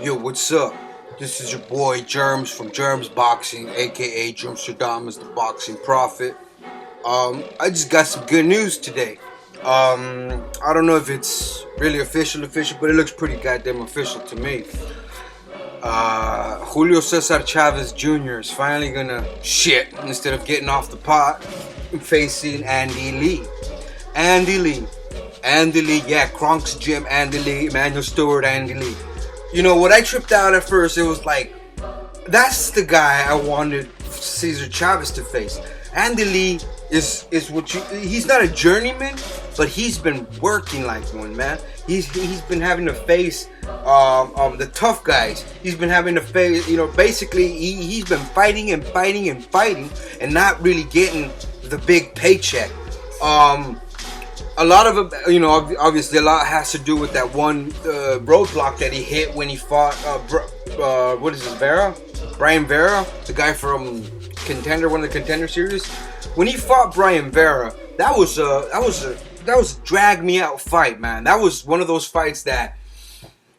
Yo, what's up? This is your boy JERMZ from JERMZ Boxing, aka Jermsterdam, the boxing prophet. I just got some good news today. I don't know if it's really official, but it looks pretty goddamn official to me. Julio Cesar Chavez Jr. is finally gonna shit instead of getting off the pot facing Andy Lee. Andy Lee, yeah, Kronk's gym, Andy Lee, Emmanuel Stewart, Andy Lee. You know, what I tripped out at first, it was like, that's the guy I wanted Cesar Chavez to face. Andy Lee is what he's not a journeyman, but he's been working like one, man. He's been having to face the tough guys. He's been having to face, basically he's been fighting and not really getting the big paycheck. A lot of it, obviously a lot has to do with that one roadblock that he hit when he fought, what is his, Brian Vera, the guy from Contender, one of the Contender series. When he fought Brian Vera, that was a drag me out fight, man. That was one of those fights that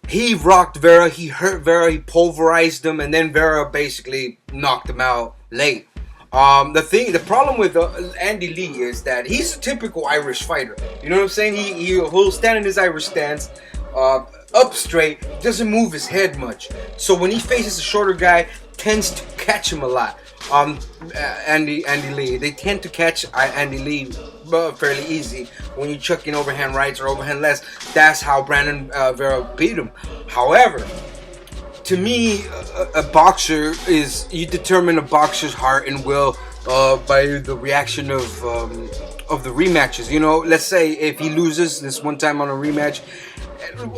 he rocked Vera, he hurt Vera, he pulverized him, and then Vera basically knocked him out late. The problem with Andy Lee is that he's a typical Irish fighter. You know what I'm saying? He'll stand in his Irish stance, up straight, doesn't move his head much. So when he faces a shorter guy, tends to catch him a lot. Andy Lee, they tend to catch Andy Lee fairly easy when you chuck in overhand rights or overhand lefts. That's how Brandon Vera beat him. However, to me, a boxer is, you determine a boxer's heart and will by the reaction of the rematches. You know, let's say if he loses this one time on a rematch,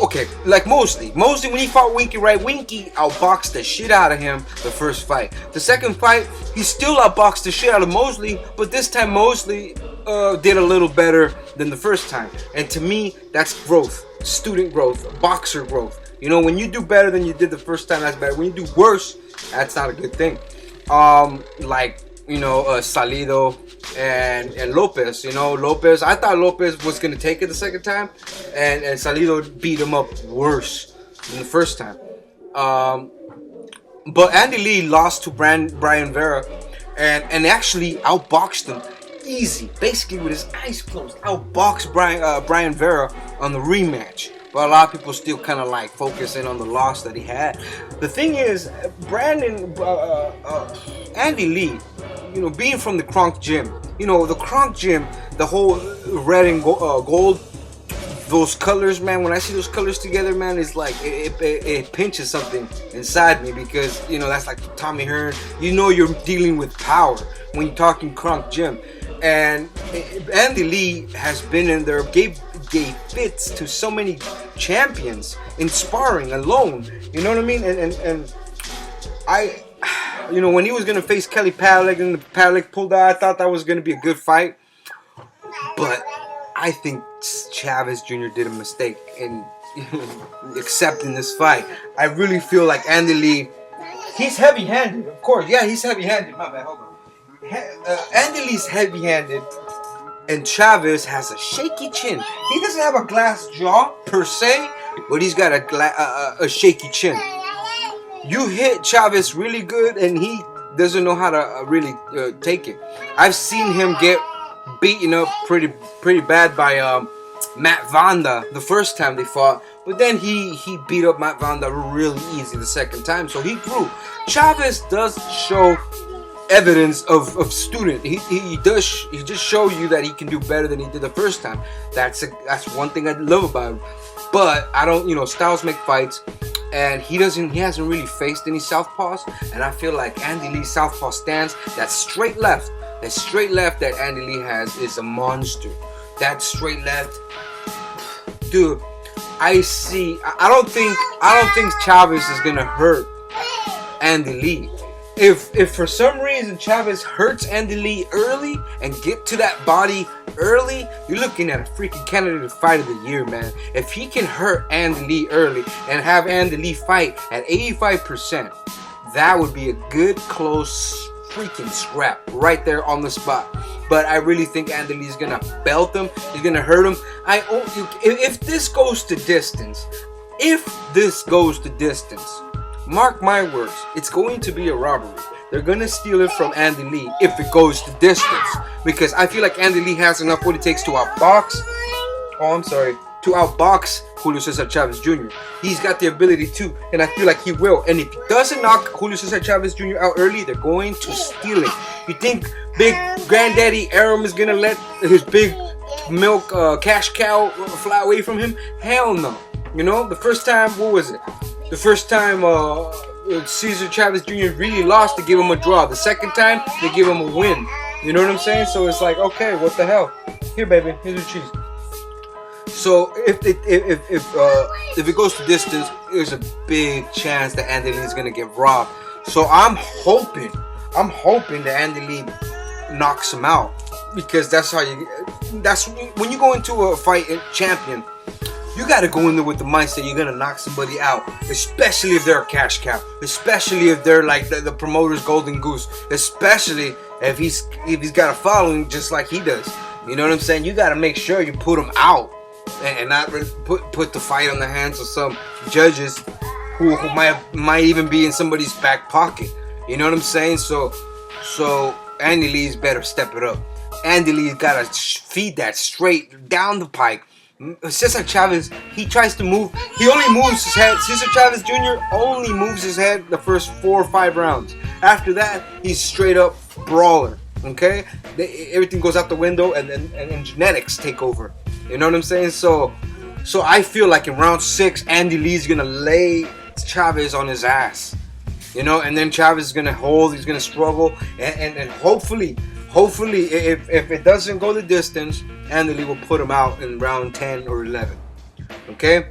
okay, like Mosley when he fought Winky, right? Winky outboxed the shit out of him the first fight. The second fight, he still outboxed the shit out of Mosley, but this time Mosley did a little better than the first time. And to me, that's growth, student growth, boxer growth. You know, when you do better than you did the first time, that's better. When you do worse, that's not a good thing. Salido and Lopez. You know, Lopez, I thought Lopez was going to take it the second time, and Salido beat him up worse than the first time. But Andy Lee lost to Brian Vera and actually outboxed him easy, basically with his eyes closed. Outboxed Brian Vera on the rematch. But a lot of people still kind of like focusing on the loss that he had. The thing is, Andy Lee, being from the Kronk gym, the Kronk gym, the whole red and gold, those colors, man, when I see those colors together, man, it's like, it pinches something inside me, because, that's like Tommy Hearn. You're dealing with power when you're talking Kronk gym. And Andy Lee has been in there, gave fits to so many champions in sparring alone. You know what I mean? And I, when he was gonna face Kelly Pavlik and the Pavlik pulled out, I thought that was gonna be a good fight. But I think Chavez Jr. did a mistake in accepting this fight. I really feel like Andy Lee, he's heavy-handed, of course. Yeah, he's heavy-handed. My bad. Hold on. Andy Lee's heavy-handed, and Chavez has a shaky chin. He doesn't have a glass jaw per se, but he's got a shaky chin. You hit Chavez really good, and he doesn't know how to really take it. I've seen him get beaten up pretty bad by Matt Vanda the first time they fought, but then he beat up Matt Vanda really easy the second time, so he grew. Chavez does show evidence of student. He just show you that he can do better than he did the first time. That's one thing I love about him. But I don't, styles make fights, and he hasn't really faced any southpaws, and I feel like Andy Lee's southpaw stance, that straight left that Andy Lee has is a monster. That straight left, dude. I don't think Chavez is gonna hurt Andy Lee. If for some reason Chavez hurts Andy Lee early and get to that body early, you're looking at a freaking candidate fight of the year, man. If he can hurt Andy Lee early and have Andy Lee fight at 85%, that would be a good close freaking scrap right there on the spot. But I really think Andy Lee's gonna belt him. He's gonna hurt him. If this goes to distance, if this goes the distance, mark my words, it's going to be a robbery. They're gonna steal it from Andy Lee if it goes the distance, because I feel like Andy Lee has enough what it takes to outbox. Oh, I'm sorry. To outbox Julio Cesar Chavez Jr. He's got the ability to, and I feel like he will. And if he doesn't knock Julio Cesar Chavez Jr. out early, they're going to steal it. You think Big Granddaddy JERMZ is gonna let his big milk cash cow fly away from him? Hell no. You know, the first time, what was it? The first time Cesar Chavez Jr. really lost, they give him a draw. The second time, they give him a win. You know what I'm saying? So it's like, okay, what the hell? Here, baby, here's your cheese. So if it goes to distance, there's a big chance that Andy Lee is gonna get robbed. So I'm hoping that Andy Lee knocks him out, because that's when you go into a fight champion. You got to go in there with the mindset you're gonna knock somebody out, especially if they're a cash cow, especially if they're like the promoter's golden goose, especially if he's got a following just like he does. You know what I'm saying? You got to make sure you put him out and not put the fight on the hands of some judges who might even be in somebody's back pocket. You know what I'm saying? So Andy Lee's better step it up. Andy Lee's got to feed that straight down the pike. Cesar Chavez, he tries to move. He only moves his head. Cesar Chavez Jr. only moves his head the first 4 or 5 rounds. After that, he's straight up brawler. Okay, everything goes out the window, and genetics take over. You know what I'm saying? So I feel like in round 6, Andy Lee's gonna lay Chavez on his ass. You know, and then Chavez is gonna hold. He's gonna struggle, and hopefully, if it doesn't go the distance, Andy Lee will put him out in round 10 or 11. Okay?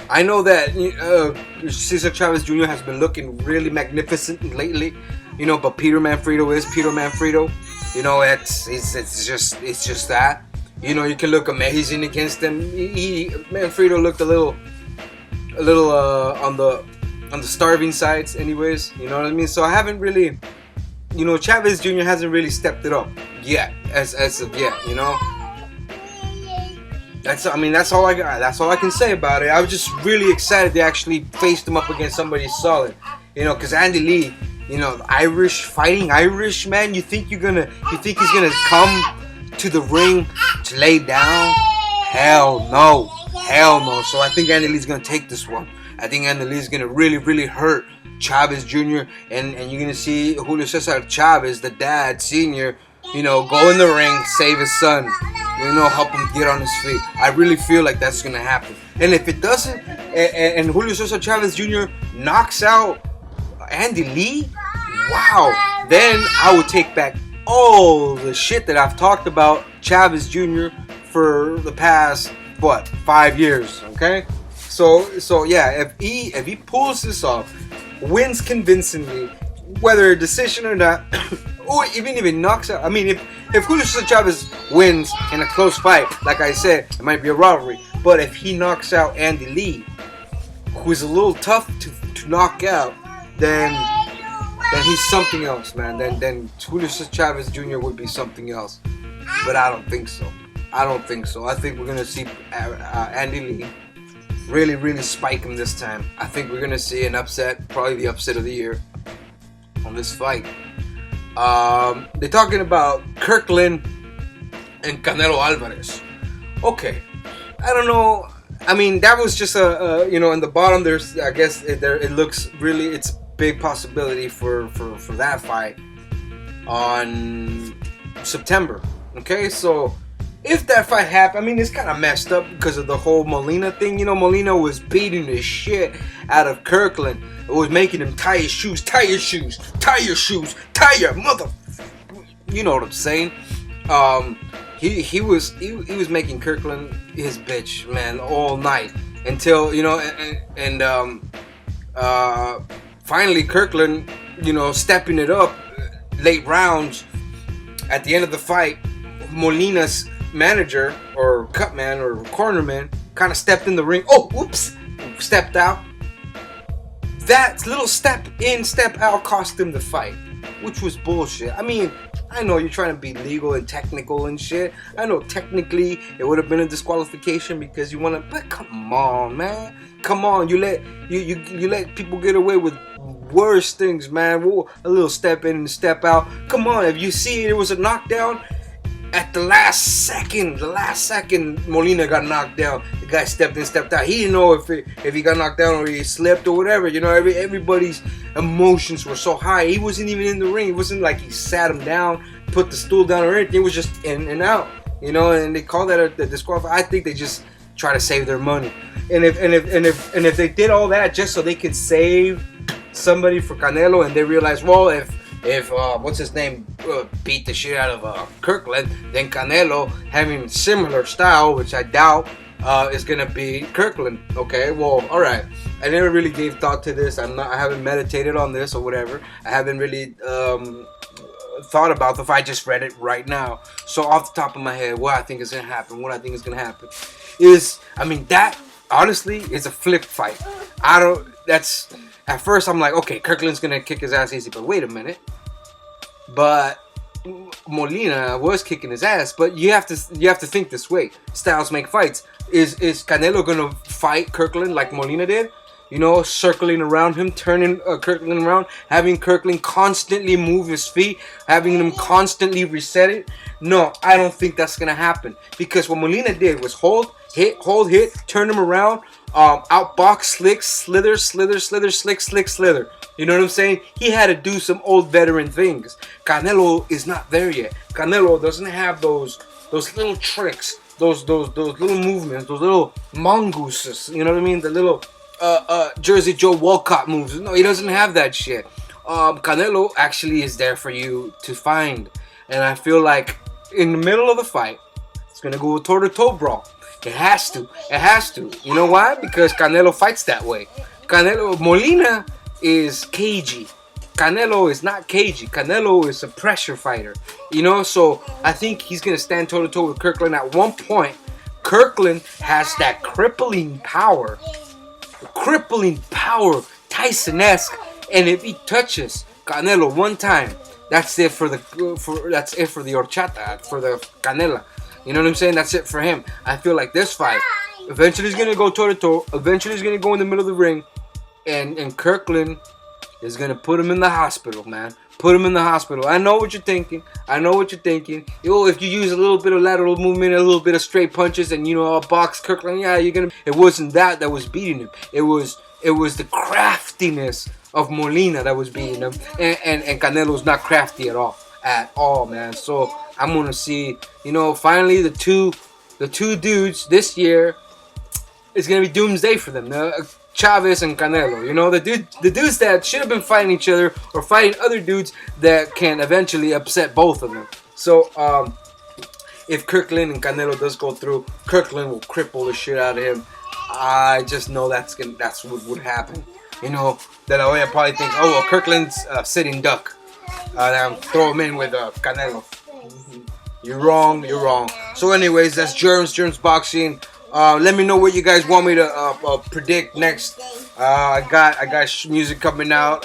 I know that Cesar Chavez Jr. has been looking really magnificent lately, you know, but Peter Manfredo is Peter Manfredo. You know, it's just that. You know, you can look amazing against him. Manfredo looked a little on the starving sides, anyways. You know what I mean? So I haven't really. You know, Chavez Jr. hasn't really stepped it up yet, as of yet. You know, that's all I got. That's all I can say about it. I was just really excited they actually faced him up against somebody solid. You know, because Andy Lee, you know, fighting Irish man. You think he's gonna come to the ring to lay down? Hell no. So I think Andy Lee's gonna take this one. I think Andy Lee's gonna really hurt Chavez Jr. and you're gonna see Julio Cesar Chavez, the dad, senior, you know, go in the ring, save his son, you know, help him get on his feet. I really feel like that's gonna happen. And if it doesn't, and Julio Cesar Chavez Jr. knocks out Andy Lee, wow, then I would take back all the shit that I've talked about Chavez Jr. for the past 5 years. Okay, so yeah, if he pulls this off, wins convincingly, whether a decision or not, or even if it knocks out. I mean, if Julio Cesar Chavez wins in a close fight, like I said, it might be a robbery. But if he knocks out Andy Lee, who's a little tough to knock out, then he's something else, man. Then Julio Cesar Chavez Jr. would be something else. But I don't think so. I think we're gonna see Andy Lee really spike him this time. I think we're gonna see an upset, probably the upset of the year on this fight. They're talking about Kirkland and Canelo Alvarez. Okay, I don't know. I mean, that was just you know, in the bottom there's, I guess it looks really, it's a big possibility for that fight on September. Okay, so if that fight happened, I mean, it's kind of messed up because of the whole Molina thing. You know, Molina was beating the shit out of Kirkland. It was making him tie his shoes, tie your mother. You know what I'm saying? He was making Kirkland his bitch, man, all night until, you know, and finally Kirkland, you know, stepping it up late rounds. At the end of the fight, Molina's manager or cutman or cornerman kind of stepped in the ring. Oh, whoops! Stepped out. That little step in, step out cost him the fight, which was bullshit. I mean, I know you're trying to be legal and technical and shit. I know technically it would have been a disqualification because you want to, but come on, man. Come on, you let people get away with worse things, man. A little step in and step out. Come on, if you see it was a knockdown, at the last second, Molina got knocked down. The guy stepped in, stepped out. He didn't know if he got knocked down or he slipped or whatever. You know, everybody's emotions were so high. He wasn't even in the ring. It wasn't like he sat him down, put the stool down or anything. It was just in and out. You know, and they call that a disqualification. I think they just try to save their money. And if they did all that just so they could save somebody for Canelo, and they realize, well, if what's his name beat the shit out of Kirkland, then Canelo having similar style, which I doubt, is gonna be Kirkland. Okay, well, all right. I never really gave thought to this. I haven't meditated on this or whatever. I haven't really thought about the fight. I just read it right now. So off the top of my head, what I think is gonna happen, is, I mean, that honestly is a flip fight. At first I'm like, okay, Kirkland's gonna kick his ass easy, but wait a minute. But Molina was kicking his ass, but you have to think this way. Styles make fights. Is Canelo gonna fight Kirkland like Molina did? You know, circling around him, turning Kirkland around, having Kirkland constantly move his feet, having him constantly reset it? No, I don't think that's gonna happen, because what Molina did was hold, hit, turn him around, outbox, slick, slither, slick, slither. You know what I'm saying? He had to do some old veteran things. Canelo is not there yet. Canelo doesn't have those little tricks, those little movements, those little mongooses. You know what I mean? The little Jersey Joe Walcott moves. No, he doesn't have that shit. Canelo actually is there for you to find, and I feel like in the middle of the fight, it's gonna go toe-to-toe brawl. It has to. You know why? Because Canelo fights that way. Molina is cagey. Canelo is not cagey. Canelo is a pressure fighter. You know, so I think he's gonna stand toe-to-toe with Kirkland at one point. Kirkland has that crippling power, Tyson-esque, and if he touches Canelo one time, that's it for the horchata, for the canela. You know what I'm saying? That's it for him. I feel like this fight, eventually he's gonna go toe-to-toe. Eventually he's gonna go in the middle of the ring, and Kirkland is gonna put him in the hospital, man. Put him in the hospital. I know what you're thinking. Yo, if you use a little bit of lateral movement, a little bit of straight punches, and a box Kirkland, yeah, you're gonna. It wasn't that was beating him. It was the craftiness of Molina that was beating him, and Canelo's not crafty at all, man. So I'm gonna see, finally the two dudes this year is gonna be doomsday for them. Chavez and Canelo, the dudes that should have been fighting each other or fighting other dudes that can eventually upset both of them. So if Kirkland and Canelo does go through, Kirkland will cripple the shit out of him. I just know that's what would happen. De La Hoya probably thinks, oh well, Kirkland's sitting duck. Throw him in with Canelo. You're wrong. So anyways, that's JERMZ Boxing. Let me know what you guys want me to predict next. I got music coming out.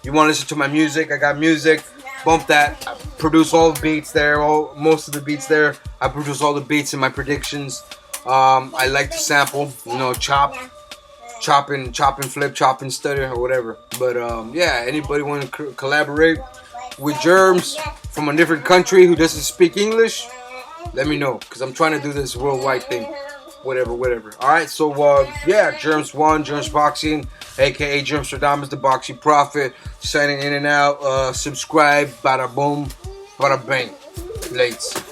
You want to listen to my music? I got music. Bump that. I produce all the beats there. Most of the beats there. I produce all the beats in my predictions. I like to sample. Chop and flip, chop and stutter or whatever. But yeah, anybody want to collaborate with JERMZ from a different country who doesn't speak English? Let me know, because I'm trying to do this worldwide thing. Whatever. Alright, so yeah, JERMZ Boxing, aka JERMZ the Boxing Prophet, signing in and out. Subscribe, bada boom, bada bang. Lates.